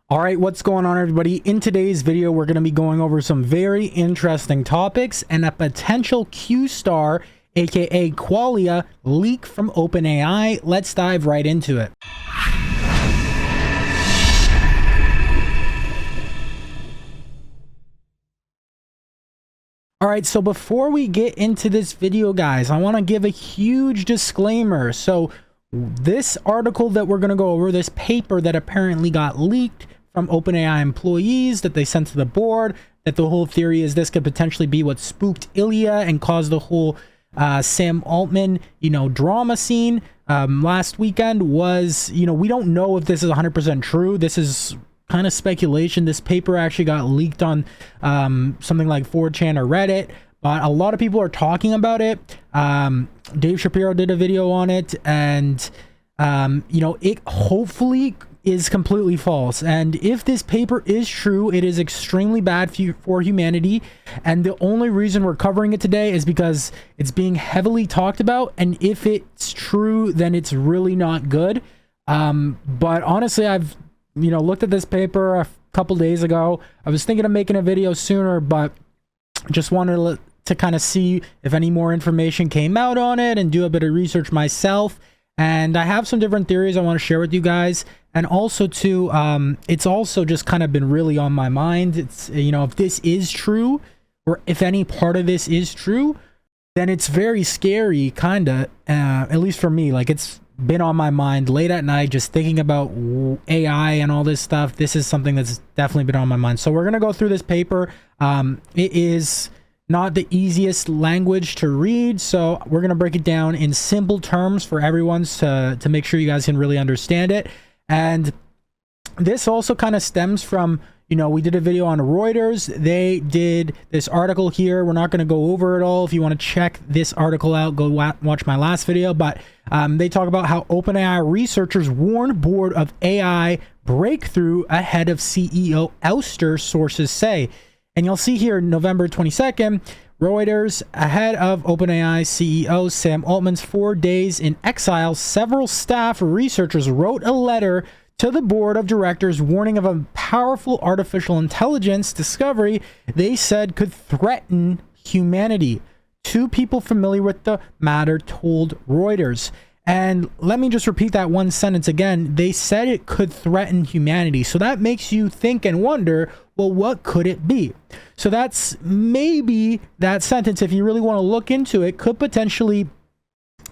All right, what's going on, everybody? In today's video, we're going to be going over some very interesting topics and a potential Q-star, aka Qualia, leak from OpenAI. Let's dive right into it. All right, so before we get into this video, guys, I want to give a huge disclaimer. So this article that we're going to go over, this paper that apparently got leaked from OpenAI employees that they sent to the board, that the whole theory is this could potentially be what spooked Ilya and caused the whole Sam Altman, drama scene last weekend was, we don't know if this is 100% true. This is kind of speculation. This paper actually got leaked on something like 4chan or Reddit, but a lot of people are talking about it. Dave Shapiro did a video on it, and it hopefully is completely false. And if this paper is true, it is extremely bad for humanity, and the only reason we're covering it today is because it's being heavily talked about, and if it's true, then it's really not good. But honestly, I've looked at this paper a couple days ago. I was thinking of making a video sooner, but just wanted to kind of see if any more information came out on it and do a bit of research myself. And I have some different theories I want to share with you guys. And also too, it's also just kind of been really on my mind. It's, if this is true, or if any part of this is true, then it's very scary, kind of, at least for me. Like, it's been on my mind late at night, just thinking about AI and all this stuff. This is something that's definitely been on my mind. So we're going to go through this paper. It is not the easiest language to read, so we're going to break it down in simple terms for everyone to make sure you guys can really understand it. And this also kind of stems from, we did a video on Reuters. They did this article here. We're not going to go over it all. If you want to check this article out, go watch my last video. But they talk about how OpenAI researchers warn board of AI breakthrough ahead of CEO ouster, sources say. And you'll see here, November 22nd, Reuters, ahead of OpenAI CEO Sam Altman's 4 days in exile, several staff researchers wrote a letter to the board of directors warning of a powerful artificial intelligence discovery they said could threaten humanity. Two people familiar with the matter told Reuters. And let me just repeat that one sentence again. They said it could threaten humanity. So that makes you think and wonder, well, what could it be? So that's maybe that sentence, if you really want to look into it, could potentially,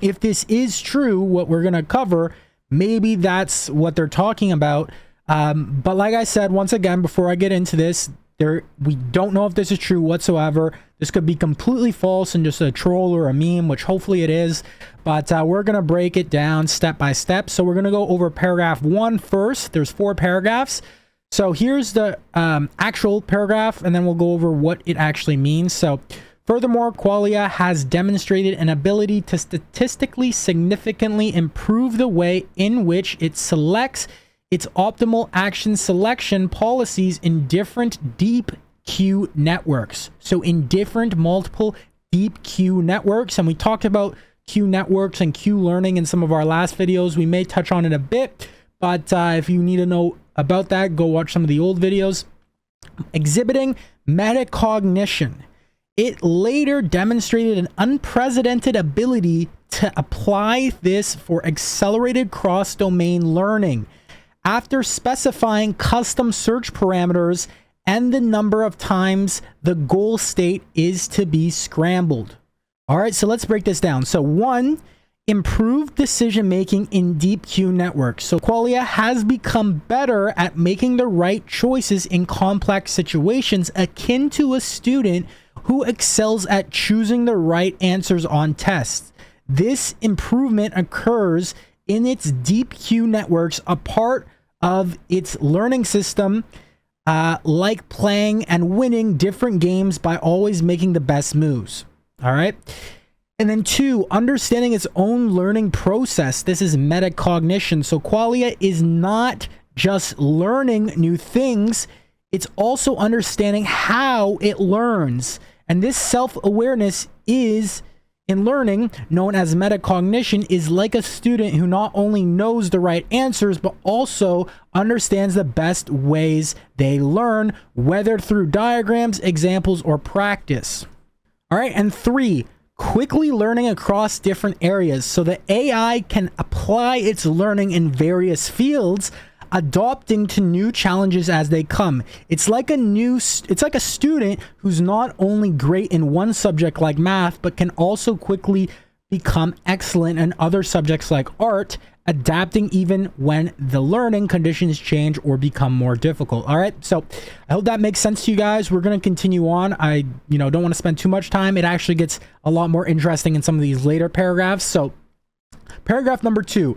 if this is true, what we're going to cover, maybe that's what they're talking about. But like I said, once again, before I get into this, we don't know if this is true whatsoever. This could be completely false and just a troll or a meme, which hopefully it is. But we're going to break it down step by step. So we're going to go over paragraph 1 first. There's 4 paragraphs. So here's the actual paragraph, and then we'll go over what it actually means. So furthermore, Qualia has demonstrated an ability to statistically significantly improve the way in which it selects its optimal action selection policies in different deep Q networks. So in different multiple deep Q networks, and we talked about Q networks and Q learning in some of our last videos. We may touch on it a bit, but if you need to know about that, go watch some of the old videos. Exhibiting metacognition. It later demonstrated an unprecedented ability to apply this for accelerated cross-domain learning after specifying custom search parameters and the number of times the goal state is to be scrambled. All right, so let's break this down. So 1, improved decision-making in deep Q networks. So Qualia has become better at making the right choices in complex situations, akin to a student who excels at choosing the right answers on tests. This improvement occurs in its deep Q networks, a part of its learning system, like playing and winning different games by always making the best moves. All right. And then 2, understanding its own learning process. This is metacognition. So Qualia is not just learning new things, it's also understanding how it learns. And this self-awareness is in learning, known as metacognition, is like a student who not only knows the right answers, but also understands the best ways they learn, whether through diagrams, examples, or practice. All right, and 3, quickly learning across different areas. So the AI can apply its learning in various fields, adapting to new challenges as they come. It's like a student who's not only great in one subject like math, but can also quickly become excellent in other subjects like art, adapting even when the learning conditions change or become more difficult. All right, so I hope that makes sense to you guys. We're going to continue on. I don't want to spend too much time. It actually gets a lot more interesting in some of these later paragraphs. So paragraph number 2,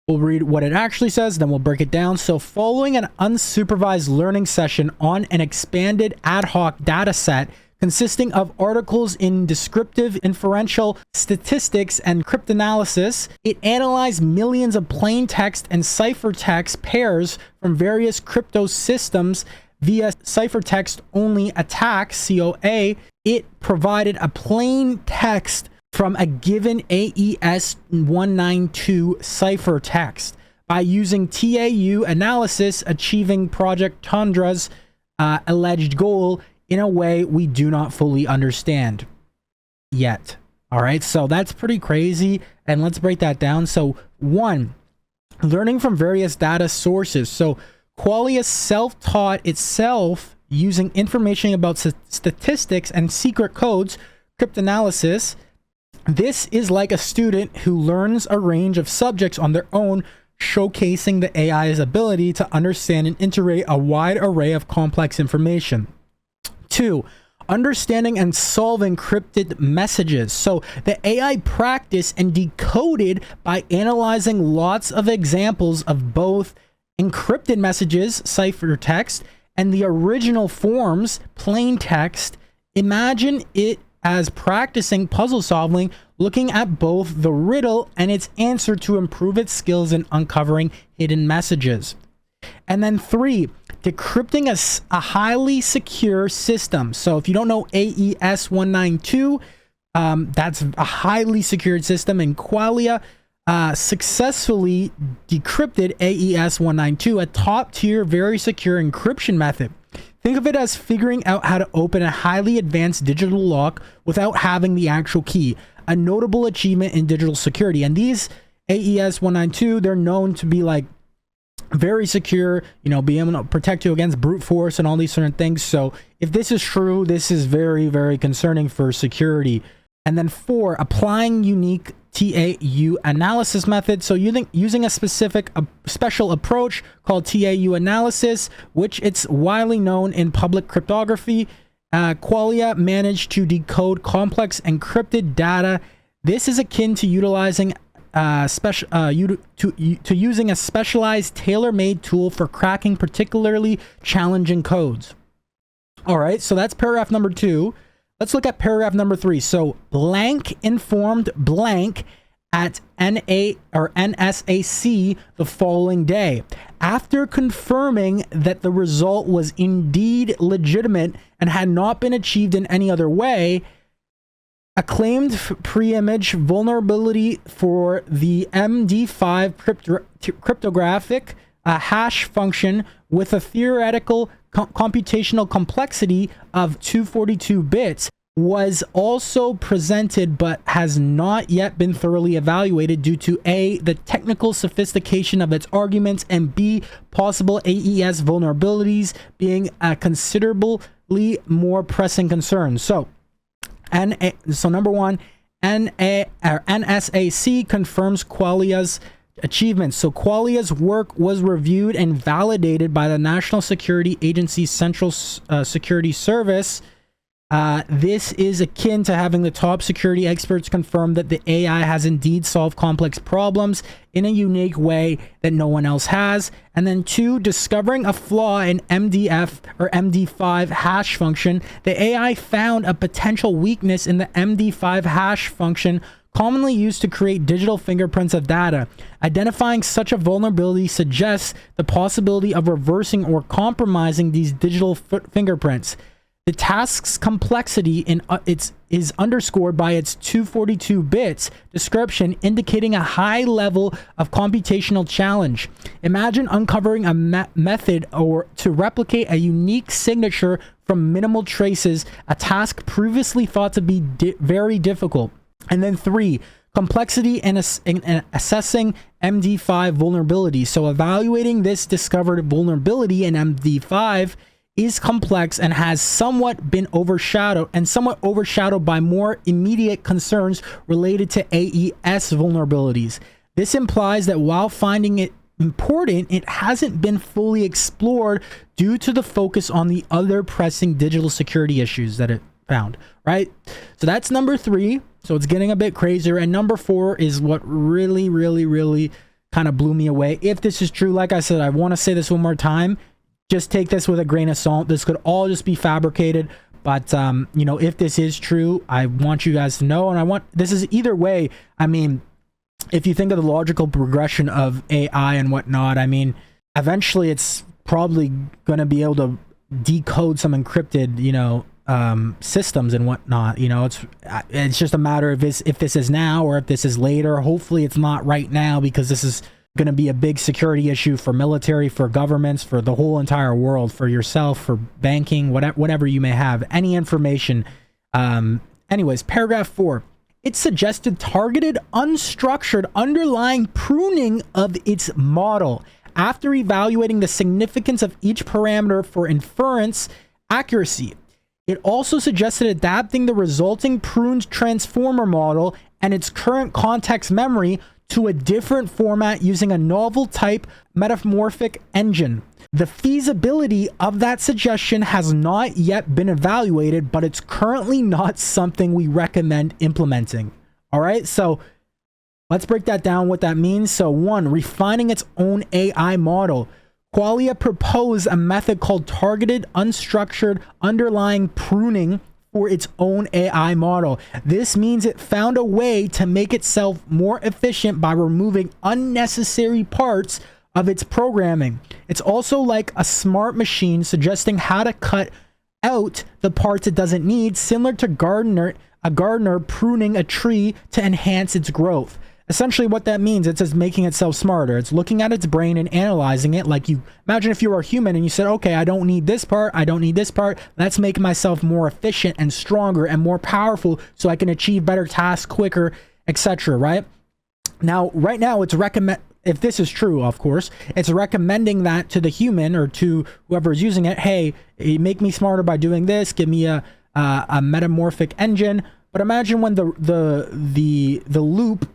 we'll read what it actually says, then we'll break it down. So following an unsupervised learning session on an expanded ad hoc data set consisting of articles in descriptive inferential statistics and cryptanalysis, it analyzed millions of plain text and ciphertext pairs from various crypto systems via ciphertext only attacks, COA. It provided a plain text from a given AES 192 ciphertext by using TAU analysis, achieving Project Tundra's alleged goal in a way we do not fully understand yet. All right, so that's pretty crazy, and let's break that down. So 1, learning from various data sources. So Qualia self-taught itself using information about statistics and secret codes, cryptanalysis. This is like a student who learns a range of subjects on their own, showcasing the AI's ability to understand and integrate a wide array of complex information. 2, understanding and solving encrypted messages. So the AI practiced and decoded by analyzing lots of examples of both encrypted messages, ciphertext, and the original forms, plain text. Imagine it as practicing puzzle solving, looking at both the riddle and its answer to improve its skills in uncovering hidden messages. And then 3, decrypting a highly secure system. So if you don't know AES 192, that's a highly secured system, and Qualia successfully decrypted AES 192, a top tier, very secure encryption method. Think of it as figuring out how to open a highly advanced digital lock without having the actual key, a notable achievement in digital security. And these AES 192, they're known to be like very secure, being able to protect you against brute force and all these certain things. So if this is true, this is very, very concerning for security. And then 4, applying unique TAU analysis method. So using a special approach called TAU analysis, which it's widely known in public cryptography, Qualia managed to decode complex encrypted data. This is akin to utilizing using a specialized tailor-made tool for cracking particularly challenging codes. All right, so that's paragraph number 2. Let's look at paragraph number 3. So blank informed blank at NSAC the following day. After confirming that the result was indeed legitimate and had not been achieved in any other way, a claimed pre-image vulnerability for the MD5 cryptographic hash function with a theoretical computational complexity of 242 bits was also presented, but has not yet been thoroughly evaluated due to A, the technical sophistication of its arguments, and B, possible AES vulnerabilities being a considerably more pressing concern. So number 1, NSAC confirms Qualia's achievements. So Qualia's work was reviewed and validated by the National Security Agency's Central Security Service. This is akin to having the top security experts confirm that the AI has indeed solved complex problems in a unique way that no one else has. And then 2, discovering a flaw in MDF or MD5 hash function. The AI found a potential weakness in the MD5 hash function commonly used to create digital fingerprints of data. Identifying such a vulnerability suggests the possibility of reversing or compromising these digital fingerprints. The task's complexity is underscored by its 242 bits description, indicating a high level of computational challenge. Imagine uncovering a method or to replicate a unique signature from minimal traces, a task previously thought to be very difficult. And then 3, complexity in assessing MD5 vulnerability. So evaluating this discovered vulnerability in MD5 is complex and has somewhat overshadowed by more immediate concerns related to AES vulnerabilities. This implies that while finding it important, it hasn't been fully explored due to the focus on the other pressing digital security issues that it found, right? So that's number 3. So it's getting a bit crazier. And number 4 is what really, really, really kind of blew me away. If this is true, like I said, I want to say this one more time. Just take this with a grain of salt. This could all just be fabricated. But, you know, if this is true, I want you guys to know. And this is either way. I mean, if you think of the logical progression of AI and whatnot, I mean, eventually it's probably going to be able to decode some encrypted, you know, systems and whatnot. You know, it's just a matter of if this is now or if this is later. Hopefully it's not right now, because this is going to be a big security issue for military, for governments, for the whole entire world, for yourself, for banking, whatever you may have, any information. Anyways, paragraph 4. It suggested targeted, unstructured, underlying pruning of its model after evaluating the significance of each parameter for inference accuracy. It also suggested adapting the resulting pruned transformer model and its current context memory to a different format using a novel type metamorphic engine. The feasibility of that suggestion has not yet been evaluated, but it's currently not something we recommend implementing. All right, so let's break that down, what that means. So 1, refining its own AI model. Qualia proposed a method called targeted, unstructured, underlying pruning for its own AI model. This means it found a way to make itself more efficient by removing unnecessary parts of its programming. It's also like a smart machine, suggesting how to cut out the parts it doesn't need, similar to a gardener pruning a tree to enhance its growth. Essentially what that means, it's just making itself smarter. It's looking at its brain and analyzing it. Like, you imagine if you were a human and you said, okay, I don't need this part, I don't need this part. Let's make myself more efficient and stronger and more powerful so I can achieve better tasks quicker, etc. Right? Now, right now, it's if this is true, of course, it's recommending that to the human or to whoever is using it. Hey, make me smarter by doing this. Give me a metamorphic engine. But imagine when the loop,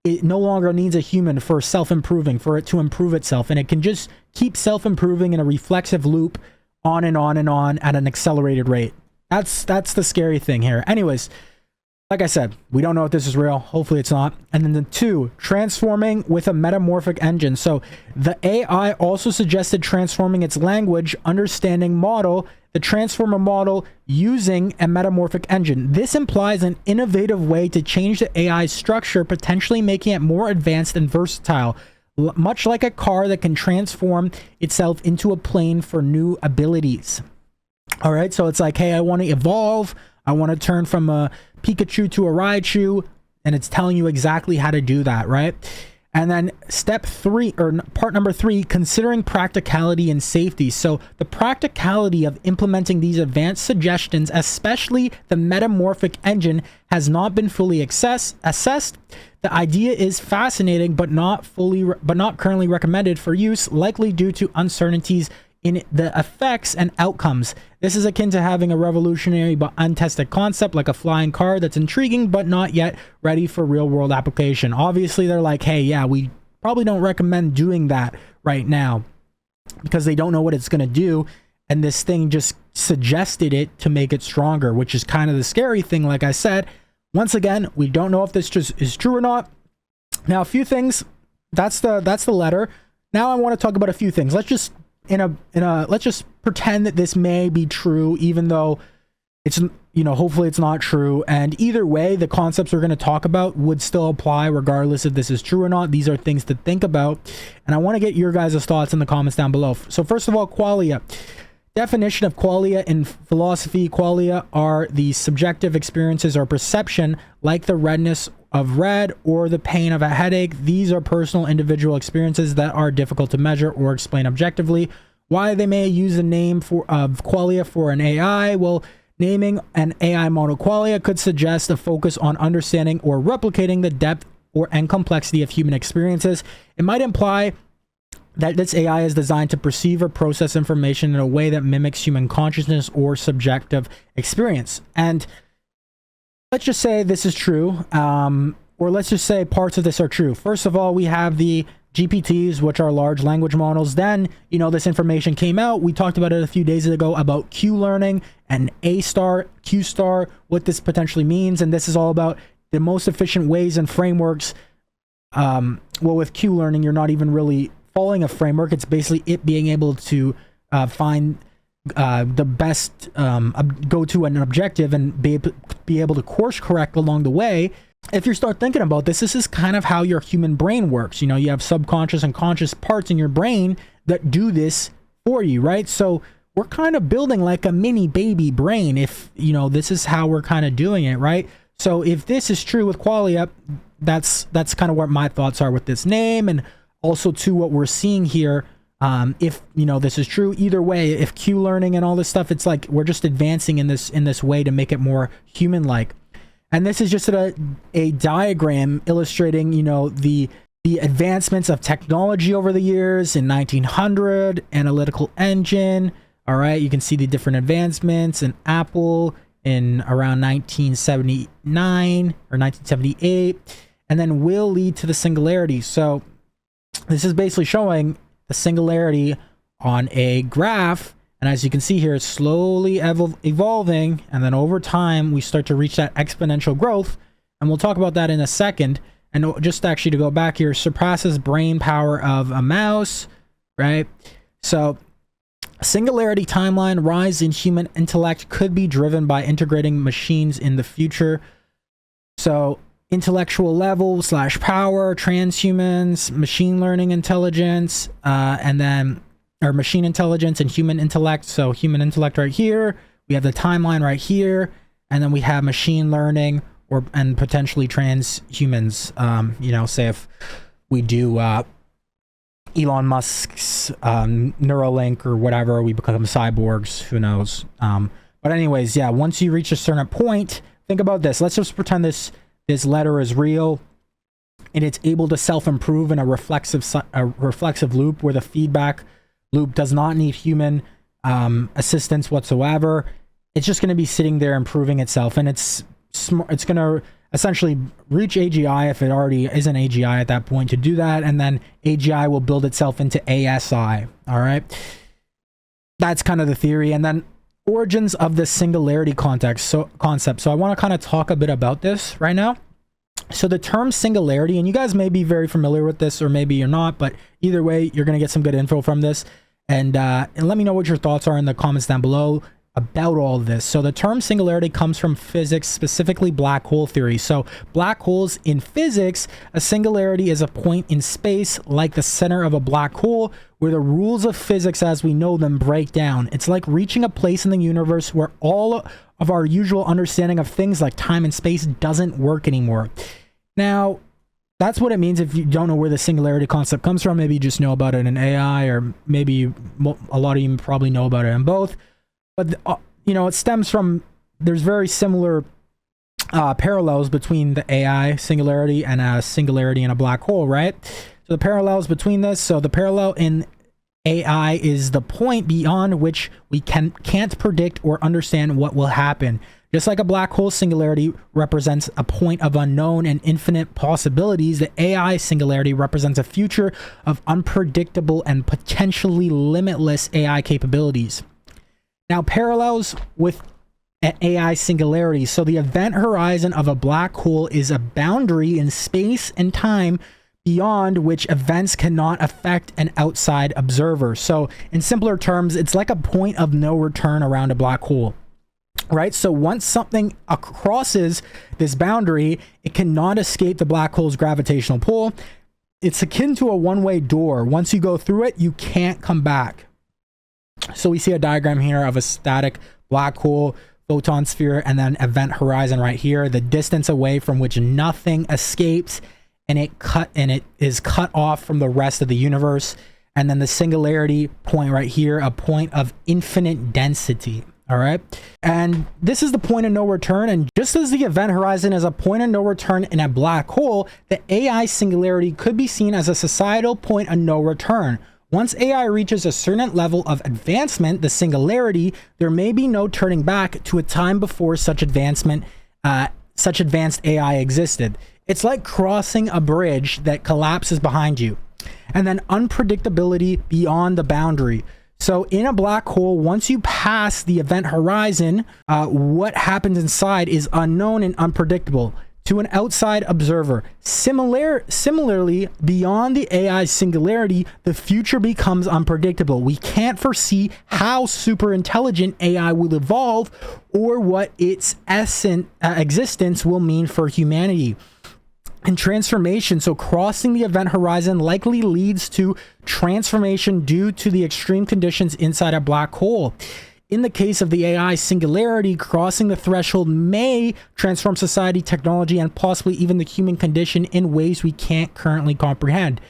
it no longer needs a human for self-improving, for it to improve itself, and it can just keep self-improving in a reflexive loop on and on and on at an accelerated rate. That's the scary thing here. Anyways, like I said, we don't know if this is real. Hopefully it's not. And then the 2, transforming with a metamorphic engine. So the AI also suggested transforming its language understanding model, the transformer model, using a metamorphic engine. This implies an innovative way to change the AI's structure, potentially making it more advanced and versatile, much like a car that can transform itself into a plane for new abilities. All right, so it's like, hey, I want to evolve. I want to turn from a Pikachu to a Raichu, and it's telling you exactly how to do that, right? And then step 3, or part number 3, considering practicality and safety. So the practicality of implementing these advanced suggestions, especially the metamorphic engine, has not been fully assessed. The idea is fascinating, but not currently recommended for use, likely due to uncertainties in the effects and outcomes. This is akin to having a revolutionary but untested concept like a flying car that's intriguing but not yet ready for real world application. Obviously, they're like, hey, yeah, we probably don't recommend doing that right now because they don't know what it's going to do. And this thing just suggested it to make it stronger, which is kind of the scary thing. Like I said, once again, we don't know if this just is true or not. Now, a few things. That's the letter. Now I want to talk about a few things. Let's just let's just pretend that this may be true, even though it's, hopefully it's not true. And either way, the concepts we're going to talk about would still apply regardless if this is true or not. These are things to think about. And I want to get your guys' thoughts in the comments down below. So first of all, Qualia. Definition of qualia in philosophy. Qualia are the subjective experiences or perception, like the redness of red or the pain of a headache. These are personal individual experiences that are difficult to measure or explain objectively. Why they may use the name of qualia for an AI? Well, naming an AI model qualia could suggest a focus on understanding or replicating the depth and complexity of human experiences. It might imply that this AI is designed to perceive or process information in a way that mimics human consciousness or subjective experience. And let's just say this is true, or let's just say parts of this are true. First of all, we have the GPTs, which are large language models. Then, this information came out. We talked about it a few days ago about Q learning and A star, Q star, what this potentially means. And this is all about the most efficient ways and frameworks. Well, with Q learning, you're not even really following a framework. It's basically it being able to find the best, go to an objective and be able to course correct along the way. If you start thinking about this is kind of how your human brain works. You have subconscious and conscious parts in your brain that do this for you, right? So we're kind of building like a mini baby brain if, this is how we're kind of doing it, right? So if this is true with qualia, that's kind of what my thoughts are with this name, and also to what we're seeing here. If this is true, either way, if Q learning and all this stuff, it's like we're just advancing in this way to make it more human-like. And this is just a diagram illustrating, the advancements of technology over the years. In 1900, analytical engine. All right, you can see the different advancements in Apple in around 1979 or 1978, and then will lead to the singularity. So this is basically showing the singularity on a graph. And as you can see here, it's slowly evolving. And then over time, we start to reach that exponential growth. And we'll talk about that in a second. And just actually to go back here, surpasses brain power of a mouse, right? So singularity timeline, rise in human intellect could be driven by integrating machines in the future. So intellectual level / power, transhumans, machine learning intelligence, and then or machine intelligence and human intellect. So human intellect right here, we have the timeline right here, and then we have machine learning and potentially transhumans. Say if we do Elon Musk's Neuralink or whatever, we become cyborgs, who knows. But anyways, yeah, once you reach a certain point, think about this. Let's just pretend this letter is real and it's able to self-improve in a reflexive loop where the feedback loop does not need human assistance whatsoever. It's just going to be sitting there improving itself, and it's going to essentially reach AGI if it already isn't AGI at that point to do that, and then AGI will build itself into ASI. All right, that's kind of the theory. And then origins of the singularity concept. So I want to kind of talk a bit about this right now. So the term singularity, and you guys may be very familiar with this, or maybe you're not, but either way, you're going to get some good info from this. And let me know what your thoughts are in the comments down below about all of this. So the term singularity comes from physics, specifically black hole theory. So black holes in physics, a singularity is a point in space like the center of a black hole where the rules of physics as we know them break down. It's like reaching a place in the universe where all of our usual understanding of things like time and space doesn't work anymore. Now, that's what it means. If you don't know where the singularity concept comes from, maybe you just know about it in AI, or maybe a lot of you probably know about it in both. But, it stems from, there's very similar parallels between the AI singularity and a singularity in a black hole, right? So the parallels between this, so the parallel in AI is the point beyond which we can't predict or understand what will happen. Just like a black hole singularity represents a point of unknown and infinite possibilities, the AI singularity represents a future of unpredictable and potentially limitless AI capabilities. Now, parallels with an AI singularity. So the event horizon of a black hole is a boundary in space and time beyond which events cannot affect an outside observer. So in simpler terms, it's like a point of no return around a black hole, right? So once something crosses this boundary, it cannot escape the black hole's gravitational pull. It's akin to a one-way door. Once you go through it, you can't come back. So we see a diagram here of a static black hole, photon sphere, and then event horizon right here, the distance away from which nothing escapes, and it is cut off from the rest of the universe. And then the singularity point right here, a point of infinite density. All right. And this is the point of no return. And just as the event horizon is a point of no return in a black hole, the AI singularity could be seen as a societal point of no return. Once AI reaches a certain level of advancement, the singularity, there may be no turning back to a time before such advanced AI existed. It's like crossing a bridge that collapses behind you. And then unpredictability beyond the boundary. So in a black hole, once you pass the event horizon, what happens inside is unknown and unpredictable to an outside observer. Similarly, beyond the AI singularity, the future becomes unpredictable. We can't foresee how super intelligent AI will evolve or what its existence will mean for humanity. And transformation, so crossing the event horizon likely leads to transformation due to the extreme conditions inside a black hole. In the case of the AI singularity, crossing the threshold may transform society, technology, and possibly even the human condition in ways we can't currently comprehend.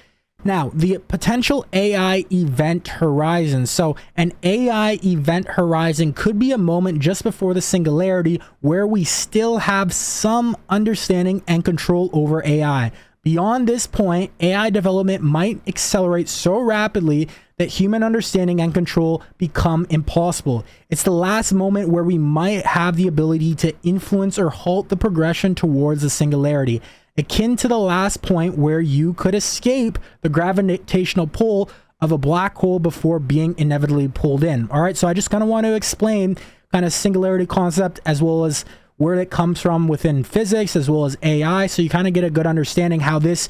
Now, the potential AI event horizon. So an AI event horizon could be a moment just before the singularity where we still have some understanding and control over AI. Beyond this point, AI development might accelerate so rapidly that human understanding and control become impossible. It's the last moment where we might have the ability to influence or halt the progression towards the singularity, akin to the last point where you could escape the gravitational pull of a black hole before being inevitably pulled in. All right, so I just kind of want to explain kind of singularity concept as well as where it comes from within physics as well as AI, so you kind of get a good understanding how this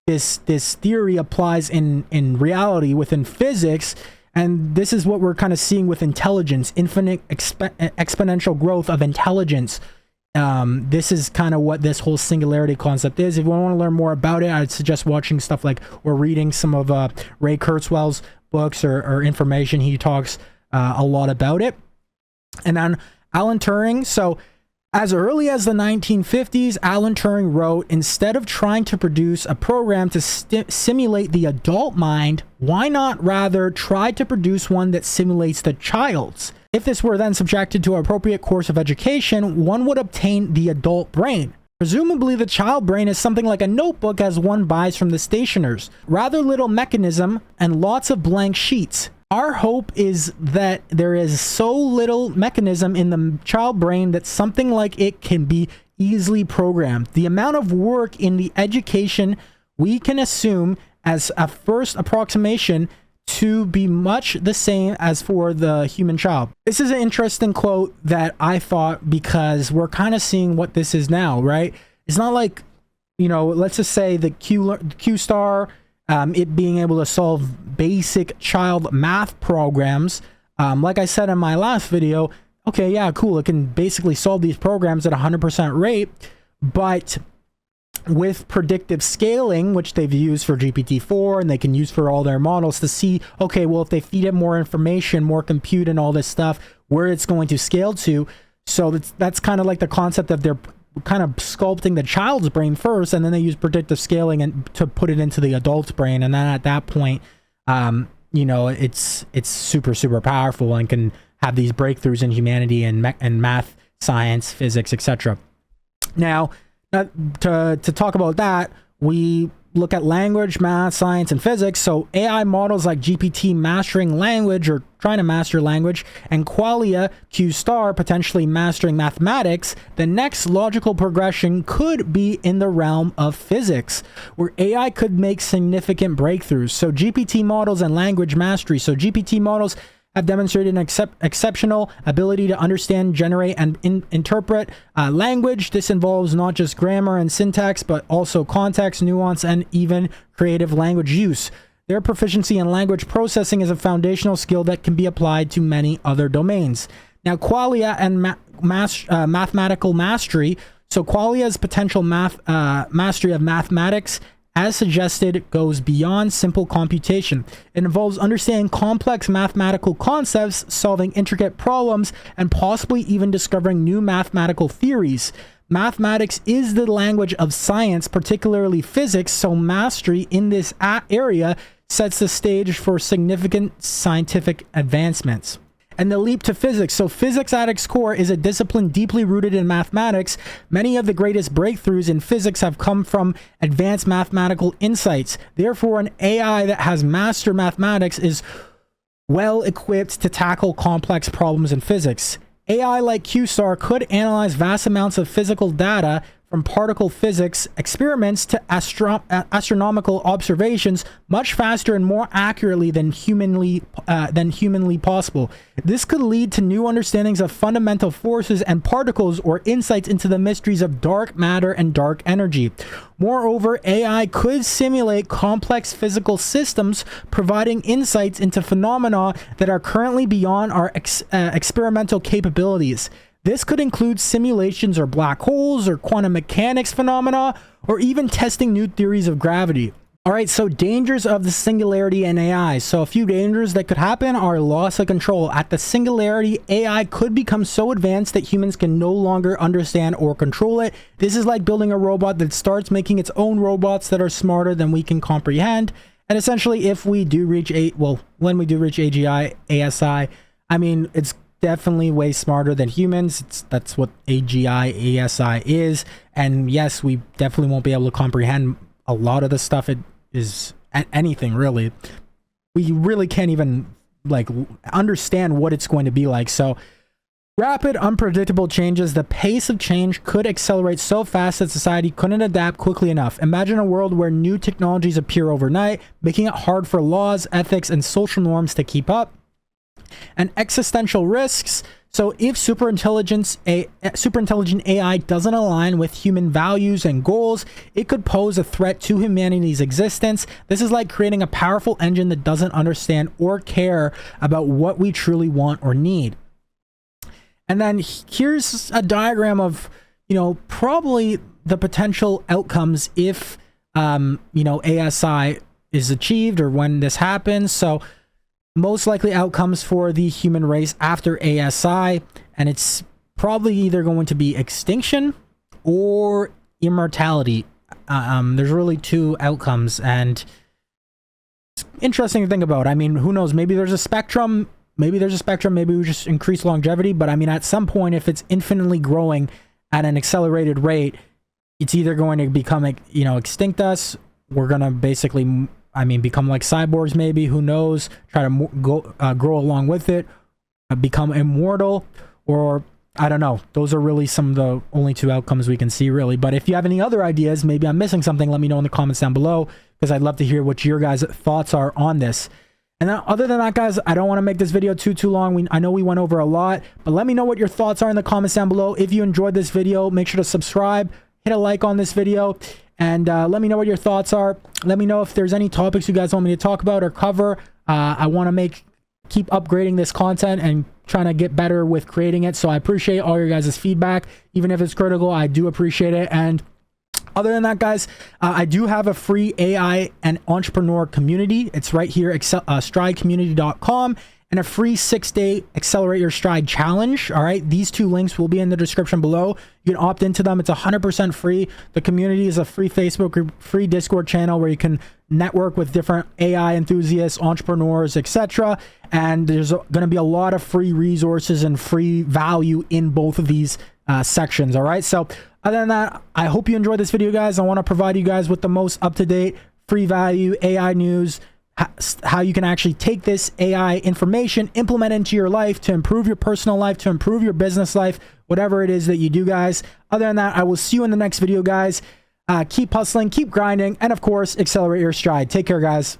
theory applies in reality within physics. And this is what we're kind of seeing with intelligence, infinite exponential growth of intelligence. This is kind of what this whole singularity concept is. If you want to learn more about it, I'd suggest watching stuff like or reading some of Ray Kurzweil's books or information. He talks a lot about it. And then Alan Turing. So as early as the 1950s, Alan Turing wrote, instead of trying to produce a program to simulate the adult mind, why not rather try to produce one that simulates the child's? If this were then subjected to an appropriate course of education, one would obtain the adult brain. Presumably, the child brain is something like a notebook as one buys from the stationers. Rather little mechanism and lots of blank sheets. Our hope is that there is so little mechanism in the child brain that something like it can be easily programmed. The amount of work in the education we can assume as a first approximation to be much the same as for the human child. This is an interesting quote that I thought, because we're kind of seeing what this is now, right? It's not like, you know, let's just say the Q star, it being able to solve basic child math programs. Like I said in my last video, okay, yeah, cool. It can basically solve these programs at 100% rate, but with predictive scaling, which they've used for GPT-4 and they can use for all their models to see, okay, well, if they feed it more information, more compute and all this stuff, where it's going to scale to. So that's kind of like the concept of they're kind of sculpting the child's brain first, and then they use predictive scaling and to put it into the adult's brain. And then at that point, you know, it's super, super powerful and can have these breakthroughs in humanity and math, science, physics, etc. Now, to talk about that, we look at language, math, science, and physics. So AI models like GPT mastering language or trying to master language, and Qualia Q star potentially mastering mathematics. The next logical progression could be in the realm of physics, where AI could make significant breakthroughs. So GPT models and language mastery. So GPT models have demonstrated an exceptional ability to understand, generate, and interpret language. This involves not just grammar and syntax, but also context, nuance, and even creative language use. Their proficiency in language processing is a foundational skill that can be applied to many other domains. Now, Qualia and mathematical mastery. So Qualia's potential mastery of mathematics as suggested, goes beyond simple computation. It involves understanding complex mathematical concepts, solving intricate problems, and possibly even discovering new mathematical theories. Mathematics is the language of science, particularly physics, so mastery in this area sets the stage for significant scientific advancements. And the leap to physics. So physics at its core is a discipline deeply rooted in mathematics. Many of the greatest breakthroughs in physics have come from advanced mathematical insights. Therefore, an AI that has mastered mathematics is well equipped to tackle complex problems in physics. AI like QSAR could analyze vast amounts of physical data from particle physics experiments to astronomical observations much faster and more accurately than humanly possible. This could lead to new understandings of fundamental forces and particles, or insights into the mysteries of dark matter and dark energy. Moreover, AI could simulate complex physical systems, providing insights into phenomena that are currently beyond our experimental capabilities. This could include simulations or black holes or quantum mechanics phenomena, or even testing new theories of gravity. All right, so dangers of the singularity and AI. So a few dangers that could happen are loss of control. At the singularity, AI could become so advanced that humans can no longer understand or control it. This is like building a robot that starts making its own robots that are smarter than we can comprehend. And essentially, if we do reach when we do reach AGI, ASI, I mean, it's definitely way smarter than humans. That's what AGI, ASI is. And yes, we definitely won't be able to comprehend a lot of the stuff. It is anything really. We really can't even like understand what it's going to be like. So rapid, unpredictable changes. The pace of change could accelerate so fast that society couldn't adapt quickly enough. Imagine a world where new technologies appear overnight, making it hard for laws, ethics, and social norms to keep up. And existential risks. So if superintelligent AI doesn't align with human values and goals, it could pose a threat to humanity's existence. This is like creating a powerful engine that doesn't understand or care about what we truly want or need. And then here's a diagram of, probably the potential outcomes if, ASI is achieved, or when this happens. So most likely outcomes for the human race after ASI, and it's probably either going to be extinction or immortality. There's really two outcomes, and it's interesting to think about. I mean, who knows? Maybe there's a spectrum. Maybe we just increase longevity. But I mean, at some point, if it's infinitely growing at an accelerated rate, it's either going to become, extinct us. We're gonna basically, become like cyborgs, maybe, who knows, try to grow along with it, become immortal, or I don't know. Those are really some of the only two outcomes we can see, really. But if you have any other ideas, maybe I'm missing something, let me know in the comments down below, because I'd love to hear what your guys' thoughts are on this. And then other than that, guys, I don't want to make this video too long. I know we went over a lot, but let me know what your thoughts are in the comments down below. If you enjoyed this video, make sure to subscribe, hit a like on this video, and let me know what your thoughts are. Let me know if there's any topics you guys want me to talk about or cover. I want to keep upgrading this content and trying to get better with creating it. So I appreciate all your guys' feedback. Even if it's critical, I do appreciate it. And other than that, guys, I do have a free AI and entrepreneur community. It's right here, stridecommunity.com. And a free 6-day Accelerate Your Stride challenge. All right, these two links will be in the description below. You can opt into them. It's 100% free. The community is a free Facebook group, free Discord channel where you can network with different AI enthusiasts, entrepreneurs, etc. And there's going to be a lot of free resources and free value in both of these sections. All right, so other than that, I hope you enjoyed this video, guys. I want to provide you guys with the most up-to-date free value AI news, how you can actually take this AI information, implement it into your life to improve your personal life, to improve your business life, whatever it is that you do, guys. Other than that, I will see you in the next video, guys. Keep hustling, keep grinding, and of course, accelerate your stride. Take care, guys.